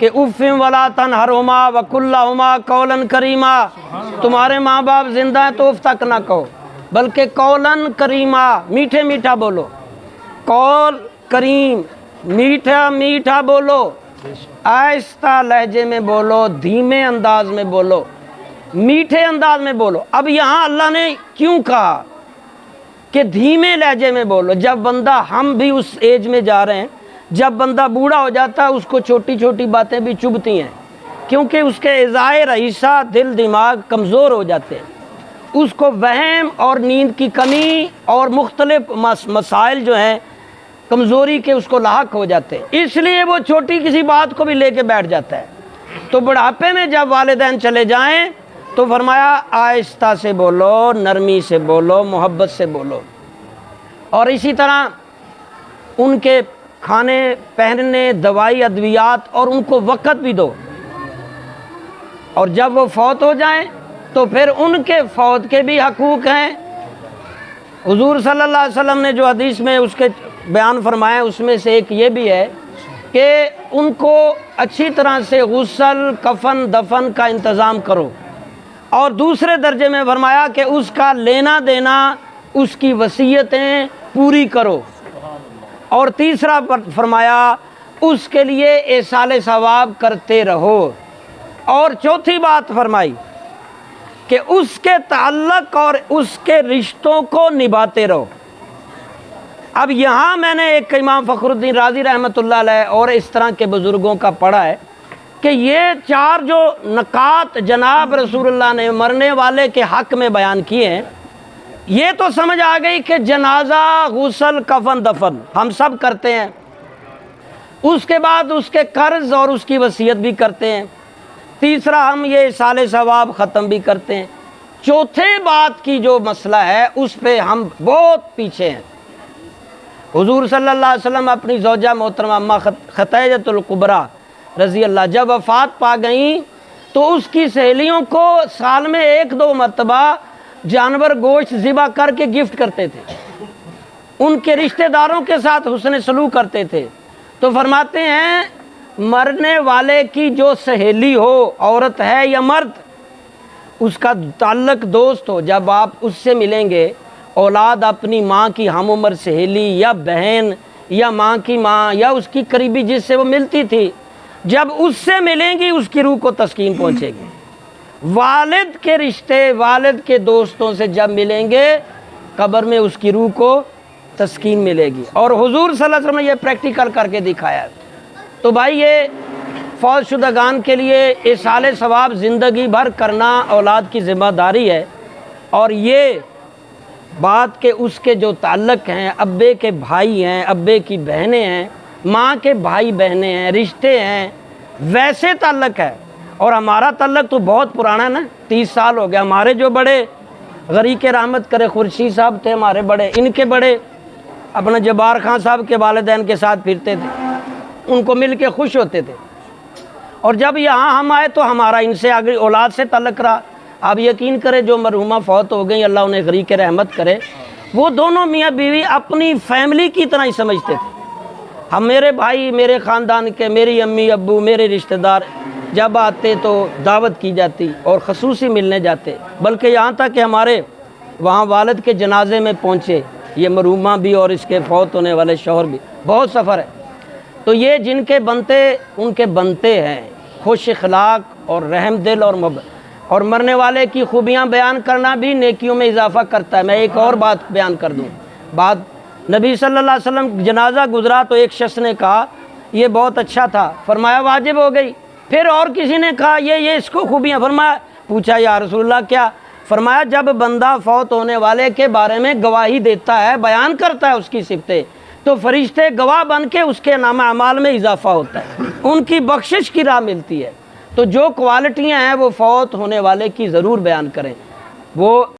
कि उफ़िम वला तनहरुमा वकुल्लहुमा कौलन करीमा, तुम्हारे माँ बाप जिंदा हैं तो उफ़ तक ना कहो, बल्कि कौलन करीमा, मीठे मीठा बोलो। कौल करीम, मीठा मीठा बोलो, आहिस्ता लहजे में बोलो, धीमे अंदाज में बोलो, मीठे अंदाज में बोलो। अब यहाँ अल्लाह ने क्यों कहा कि धीमे लहजे में बोलो? जब बंदा, हम भी उस एज में जा रहे हैं, जब बंदा बूढ़ा हो जाता है उसको छोटी छोटी बातें भी चुभती हैं, क्योंकि उसके इज़ाए रईसा, दिल दिमाग कमज़ोर हो जाते हैं, उसको वहम और नींद की कमी और मुख्तलिफ मसाइल जो हैं कमज़ोरी के उसको लाहक हो जाते हैं, इसलिए वो छोटी किसी बात को भी लेके बैठ जाता है। तो बुढ़ापे में जब वालिदैन चले जाएं तो फरमाया आहिस्ता से बोलो, नरमी से बोलो, मोहब्बत से बोलो। और इसी तरह उनके खाने पहनने, दवाई अद्वियात, और उनको वक़्त भी दो। और जब वो फौत हो जाएं तो फिर उनके फौत के भी हकूक़ हैं। हुज़ूर सल्लल्लाहु अलैहि वसल्लम ने जो हदीस में उसके बयान फरमाया उसमें से एक ये भी है कि उनको अच्छी तरह से गुस्ल, कफन, दफन का इंतज़ाम करो। और दूसरे दर्जे में फरमाया कि उसका लेना देना, उसकी वसीयतें पूरी करो। और तीसरा फरमाया उसके लिए एसाले सवाब करते रहो। और चौथी बात फरमाई कि उसके ताल्लुक़ और उसके रिश्तों को निभाते रहो। अब यहाँ मैंने एक इमाम फ़खरुद्दीन राज़ी रहमतुल्लाह अलैह और इस तरह के बुज़ुर्गों का पढ़ा है कि ये चार जो नकात जनाब रसूलुल्लाह ने मरने वाले के हक़ में बयान किए हैं, ये तो समझ आ गई कि जनाजा, गुस्ल, कफन, दफन हम सब करते हैं। उसके बाद उसके कर्ज़ और उसकी वसीयत भी करते हैं। तीसरा, हम ये साले सवाब ख़त्म भी करते हैं। चौथे बात की जो मसला है उस पे हम बहुत पीछे हैं। हुज़ूर सल्लल्लाहु अलैहि वसल्लम अपनी ज़ौजा मोहतरमा अम्मा खतीजतुल कुबरा रज़ी अल्लाह जब वफ़ात पा गई तो उसकी सहेलियों को साल में 1-2 मरतबा जानवर गोश्त ज़िबा करके गिफ्ट करते थे, उनके रिश्तेदारों के साथ हुस्न सलूक करते थे। तो फरमाते हैं मरने वाले की जो सहेली हो, औरत है या मर्द, उसका ताल्लुक़ दोस्त हो, जब आप उससे मिलेंगे, औलाद अपनी माँ की हम उम्र सहेली या बहन या माँ की माँ या उसकी करीबी जिससे वो मिलती थी, जब उससे मिलेंगी उसकी रूह को तस्कीन पहुँचेगी। वालिद के रिश्ते, वालिद के दोस्तों से जब मिलेंगे कब्र में उसकी रूह को तस्कीन मिलेगी। और हुज़ूर सल्लल्लाहु अलैहि वसल्लम ने यह प्रैक्टिकल करके दिखाया। तो भाई ये फौत शुदगान के लिए इसाले सवाब ज़िंदगी भर करना औलाद की ज़िम्मेदारी है। और ये बात के उसके जो ताल्लुक़ हैं, अब्बे के भाई हैं, अब्बे की बहनें हैं, माँ के भाई बहनें हैं, रिश्ते हैं, वैसे ताल्लुक़ है। और हमारा ताल्लुक़ तो बहुत पुराना है ना, 30 साल हो गया। हमारे जो बड़े गरीक रहमत करे खुर्शीद साहब थे हमारे बड़े, इनके बड़े अपना जब्बार खान साहब के वालिदैन के साथ फिरते थे, उनको मिल के खुश होते थे। और जब यहाँ हम आए तो हमारा इनसे आगे औलाद से ताल्लुक़ रहा। आप यकीन करें जो मरहुमा फौत हो गई, अल्लाह उन्हें गरीक रहमत करे, वो दोनों मियाँ बीवी अपनी फैमिली की तरह ही समझते थे। हम, मेरे भाई, मेरे ख़ानदान के, मेरी अम्मी अब्बू, मेरे रिश्तेदार जब आते तो दावत की जाती और ख़ुसूसी मिलने जाते। बल्कि यहाँ तक कि हमारे वहाँ वालिद के जनाजे में पहुँचे ये मरहुमा भी और इसके फौत होने वाले शौहर भी। बहुत सफ़र है। तो ये जिनके बनते उनके बनते हैं, खुश अखलाक और रहम दिल और मोहब्बत। और मरने वाले की खूबियाँ बयान करना भी नेकियों में इजाफ़ा करता है। मैं एक और बात बयान कर दूँ। बात नबी सल्लल्लाहु अलैहि वसल्लम जनाजा गुजरा तो एक शख्स ने कहा ये बहुत अच्छा था, फरमाया वाजिब हो गई। फिर और किसी ने कहा ये इसको खूबियाँ, फरमाया, पूछा या रसूलल्लाह क्या? फरमाया जब बंदा फौत होने वाले के बारे में गवाही देता है, बयान करता है उसकी सिफ़तें, तो फरिश्ते गवाह बन के उसके नामा अमाल में इजाफ़ा होता है, उनकी बख्शिश की राह मिलती है। तो जो क्वालिटियाँ हैं वो फौत होने वाले की ज़रूर बयान करें। वो